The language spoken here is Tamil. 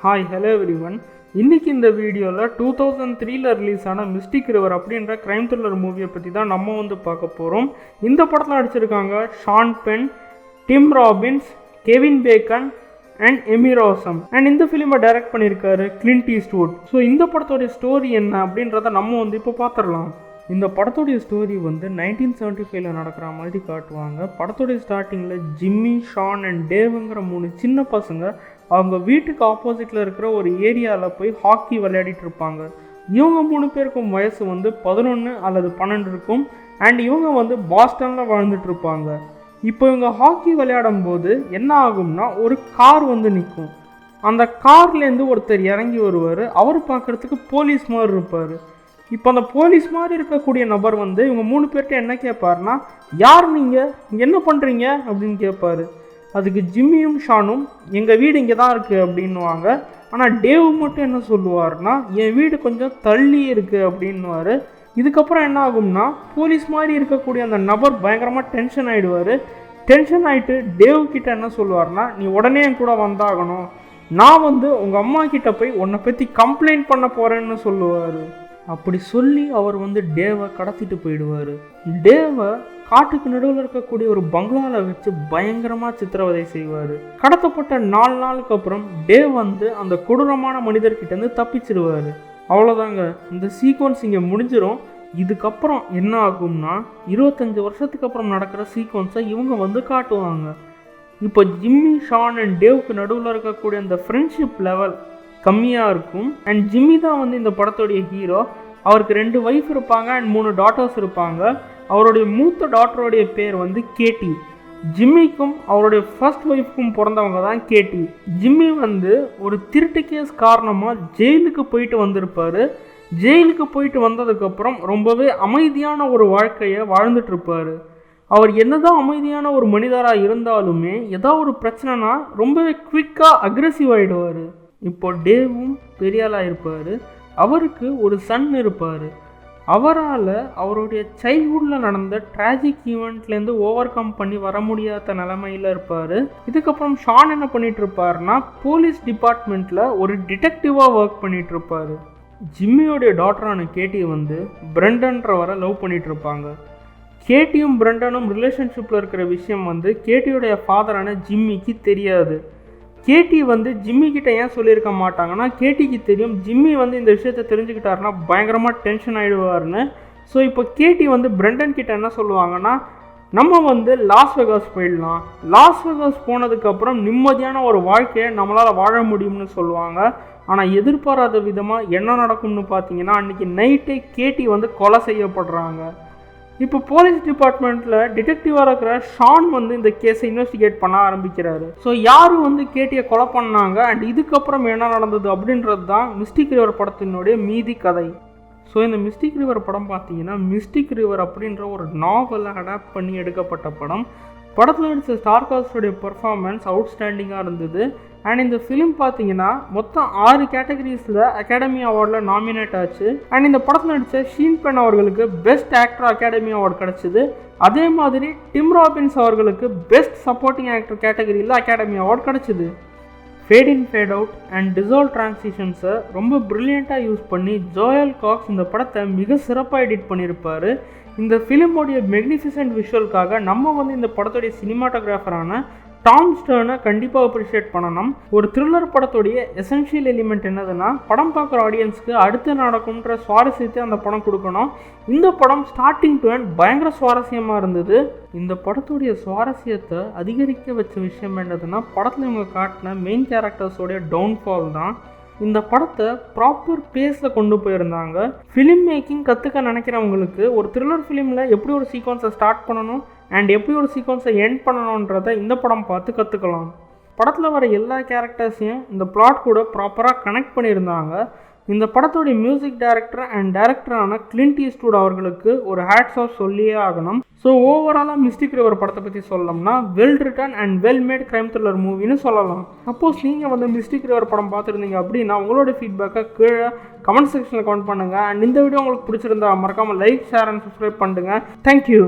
Hi hello everyone. இன்றைக்கி இந்த வீடியோவில் 2003 ரிலீஸ் ஆன மிஸ்டிக் ரிவர் அப்படின்ற க்ரைம் த்ரில்லர் மூவியை பற்றி தான் நம்ம பார்க்க போகிறோம். இந்த படத்தில் நடிச்சிருக்காங்க Sean Penn, Tim Robbins, Kevin Bacon and Emmy Rossum. And இந்த ஃபிலிமை டைரக்ட் பண்ணியிருக்காரு கிளின்ட் ஈஸ்ட்வுட். ஸோ இந்த படத்தோடைய ஸ்டோரி என்ன அப்படின்றத நம்ம இப்போ பார்த்துடலாம். இந்த படத்தோடைய ஸ்டோரி 1975 நடக்கிற மாதிரி காட்டுவாங்க. படத்தோடைய ஸ்டார்டிங்கில் ஜிம்மி, ஷான் அண்ட் டேவுங்கிற 3 சின்ன பசங்க அவங்க வீட்டுக்கு ஆப்போசிட்டில் இருக்கிற ஒரு ஏரியாவில் போய் ஹாக்கி விளையாடிட்டு இருப்பாங்க. இவங்க 3 பேருக்கும் வயசு 11 அல்லது 12 இருக்கும். அண்ட் இவங்க பாஸ்டனில் வாழ்ந்துட்டு இருப்பாங்க. இப்போ இவங்க ஹாக்கி விளையாடும் போது என்ன ஆகும்னா ஒரு கார் நிற்கும். அந்த கார்லேருந்து ஒருத்தர் இறங்கி வருவார். அவர் பார்க்குறதுக்கு போலீஸ் மாதிரி இருப்பார். இப்போ அந்த போலீஸ் மாதிரி இருக்கக்கூடிய நபர் இவங்க 3 பேர்கிட்ட என்ன கேட்பாருன்னா, யார் நீங்கள், என்ன பண்ணுறீங்க அப்படின்னு கேட்பாரு. அதுக்கு ஜிம்மியும் ஷானும் எங்கள் வீடு இங்கே தான் இருக்குது அப்படின்னுவாங்க. ஆனால் டேவ் மட்டும் என்ன சொல்லுவார்னா, என் வீடு கொஞ்சம் தள்ளி இருக்குது அப்படின்னுவார். இதுக்கப்புறம் என்ன ஆகும்னா போலீஸ் மாதிரி இருக்கக்கூடிய அந்த நபர் பயங்கரமாக டென்ஷன் ஆகிடுவார். டென்ஷன் ஆகிட்டு டேவ் கிட்ட என்ன சொல்லுவார்னா, நீ உடனே என் கூட வந்தாகணும், நான் உங்கள் அம்மா கிட்ட போய் உன்னை பற்றி கம்ப்ளைண்ட் பண்ண போகிறேன்னு சொல்லுவார். அப்படி சொல்லி அவர் டேவை கடத்திட்டு போயிடுவார். டேவை காட்டுக்கு நடுவில் இருக்கக்கூடிய ஒரு பங்களாவில் வச்சு பயங்கரமாக சித்திரவதை செய்வார். கடத்தப்பட்ட 4 நாளுக்கு அப்புறம் டேவ் அந்த கொடூரமான மனிதர்கிட்டேருந்து தப்பிச்சிடுவார். அவ்வளோதாங்க, இந்த சீக்வன்ஸ் இங்கே முடிஞ்சிடும். இதுக்கப்புறம் என்ன ஆகும்னா 25 வருஷத்துக்கு அப்புறம் நடக்கிற சீக்வன்ஸை இவங்க காட்டுவாங்க. இப்போ ஜிம்மி, ஷான் அண்ட் டேவுக்கு நடுவில் இருக்கக்கூடிய அந்த ஃப்ரெண்ட்ஷிப் லெவல் கம்மியாக இருக்கும். அண்ட் ஜிம்மி தான் இந்த படத்தோடைய ஹீரோ. அவருக்கு 2 ஒய்ஃப் இருப்பாங்க அண்ட் 3 டாட்டர்ஸ் இருப்பாங்க. அவருடைய மூத்த டாட்டருடைய பேர் கேட்டி. ஜிம்மிக்கும் அவருடைய ஃபர்ஸ்ட் ஒய்ஃப்க்கும் பிறந்தவங்க தான் கேட்டி. ஜிம்மி ஒரு திருட்டு கேஸ் காரணமாக ஜெயிலுக்கு போயிட்டு வந்திருப்பார். ஜெயிலுக்கு போயிட்டு வந்ததுக்கப்புறம் ரொம்பவே அமைதியான ஒரு வாழ்க்கையை வாழ்ந்துட்டு இருப்பார். அவர் என்னதான் அமைதியான ஒரு மனிதராக இருந்தாலுமே ஏதாவது ஒரு பிரச்சனைனா ரொம்பவே குவிக்காக அக்ரெசிவ் ஆகிடுவார். இப்போ டேவும் பெரியாளாக இருப்பார். அவருக்கு ஒரு சன் இருப்பார். அவரால் அவருடைய சைல்ட்ஹுட்டில் நடந்த ட்ராஜிக் ஈவெண்ட்லேருந்து ஓவர் கம் பண்ணி வர முடியாத நிலைமையில் இருப்பார். இதுக்கப்புறம் ஷான் என்ன பண்ணிகிட்டு இருப்பார்னா, போலீஸ் டிபார்ட்மெண்ட்டில் ஒரு டிடெக்டிவாக ஒர்க் பண்ணிகிட்டு இருப்பார். ஜிம்மியோடைய டாட்டரான கேட்டி பிரெண்டன்றவரை லவ் பண்ணிகிட்டு இருப்பாங்க. கேட்டியும் பிரெண்டனும் ரிலேஷன்ஷிப்பில் இருக்கிற விஷயம் கேட்டியோடைய ஃபாதரான ஜிம்மிக்கு தெரியாது. கேட்டி ஜிம்மி கிட்ட ஏன் சொல்லியிருக்க மாட்டாங்கன்னா, கேட்டிக்கு தெரியும் ஜிம்மி இந்த விஷயத்தை தெரிஞ்சுக்கிட்டாருன்னா பயங்கரமாக டென்ஷன் ஆகிடுவார்னு. ஸோ இப்போ கேட்டி பிரெண்டன் கிட்ட என்ன சொல்லுவாங்கன்னா, நம்ம லாஸ் வெகாஸ் போயிடலாம், லாஸ் வெகாஸ் போனதுக்கப்புறம் நிம்மதியான ஒரு வாழ்க்கையை நம்மளால் வாழ முடியும்னு சொல்லுவாங்க. ஆனால் எதிர்பாராத விதமாக என்ன நடக்கும்னு பார்த்தீங்கன்னா, அன்றைக்கி நைட்டே கேட்டி கொலை செய்யப்படுறாங்க. இப்போ போலீஸ் டிபார்ட்மெண்ட்டில் டிடெக்டிவாக இருக்கிற ஷான் இந்த கேஸை இன்வெஸ்டிகேட் பண்ண ஆரம்பிக்கிறாரு. ஸோ யார் கேட்டியை கொலை பண்ணாங்க அண்ட் இதுக்கப்புறம் என்ன நடந்தது அப்படின்றது தான் மிஸ்டிக் ரிவர் படத்தினுடைய மீதி கதை. ஸோ இந்த மிஸ்டிக் ரிவர் படம் பார்த்தீங்கன்னா, மிஸ்டிக் ரிவர் அப்படின்ற ஒரு நாவலை அடாப்ட் பண்ணி எடுக்கப்பட்ட படம். படத்தில் நடித்த ஸ்டார் காஸ்டோடைய பெர்ஃபார்மன்ஸ் அவுட்ஸ்டாண்டிங்காக இருந்தது. அண்ட் இந்த ஃபிலிம் பார்த்தீங்கன்னா மொத்தம் 6 கேட்டகரிஸில் அகாடமி அவார்டில் நாமினேட் ஆச்சு. அண்ட் இந்த படத்தில் நடித்த ஷீன் பென் அவர்களுக்கு பெஸ்ட் ஆக்டர் அகாடமி அவார்டு கிடச்சிது. அதே மாதிரி டிம் ராபின்ஸ் அவர்களுக்கு பெஸ்ட் சப்போர்ட்டிங் ஆக்டர் கேட்டகரியில் அகாடமி அவார்டு கிடச்சிது. Fade in fade out and dissolve டிரான்சிஷன்ஸை ரொம்ப ப்ரில்லியண்ட்டாக யூஸ் பண்ணி ஜோயல் காக்ஸ் இந்த படத்தை மிக சிறப்பாக எடிட் பண்ணியிருப்பார். இந்த ஃபிலிமோடைய மெக்னிஃபிசன்ட் விஷுவலுக்காக நம்ம இந்த படத்துடைய சினிமாட்டோகிராஃபரான டாம் ஸ்டர்னை கண்டிப்பாக அப்ரிஷியேட் பண்ணணும். ஒரு த்ரில்லர் படத்துடைய எசென்ஷியல் எலிமெண்ட் என்னதுன்னா, படம் பார்க்குற ஆடியன்ஸ்க்கு அடுத்து நடக்கும்ன்ற சுவாரஸ்யத்தை அந்த படம் கொடுக்கணும். இந்த படம் ஸ்டார்டிங் டு எண்ட் பயங்கர சுவாரஸ்யமாக இருந்தது. இந்த படத்துடைய சுவாரஸ்யத்தை அதிகரிக்க வச்ச விஷயம் என்னதுன்னா, படத்தில் இவங்க காட்டின மெயின் கேரக்டர்ஸோடைய டவுன்ஃபால் தான். இந்த படத்தை ப்ராப்பர் பேஸில் கொண்டு போயிருந்தாங்க. ஃபிலிம் மேக்கிங் கற்றுக்க நினைக்கிறவங்களுக்கு ஒரு த்ரில்லர் ஃபிலிமில் எப்படி ஒரு சீக்வன்ஸை ஸ்டார்ட் பண்ணணும் அண்ட் எப்படி ஒரு சீக்வன்ஸை எண்ட் பண்ணணுன்றதை இந்த படம் பார்த்து கற்றுக்கலாம். படத்தில் வர எல்லா கேரக்டர்ஸையும் இந்த பிளாட் கூட ப்ராப்பராக கனெக்ட் பண்ணியிருந்தாங்க. இந்த படத்தோடைய மியூசிக் டைரக்டர் அண்ட் டைரக்டரான கிளின்ட் ஈஸ்ட்வுட் அவர்களுக்கு ஒரு ஹேட்ஸ் ஆஃப் சொல்லியே ஆகணும். ஸோ ஓவராலாக மிஸ்டிக் ரிவர் படத்தை பற்றி சொல்லணும்னா well written and well made crime thriller மூவின்னு சொல்லலாம். சப்போஸ் நீங்கள் மிஸ்டிக் ரிவர் படம் பார்த்துருந்தீங்க அப்படின்னா உங்களோட ஃபீட்பேக்கை கீழே கமெண்ட் செக்ஷனில் கமெண்ட் பண்ணுங்கள். அண்ட் இந்த வீடியோ உங்களுக்கு பிடிச்சிருந்தா மறக்காமல் லைக், ஷேர் அண்ட் சப்ஸ்கிரைப் பண்ணுங்கள். தேங்க்யூ.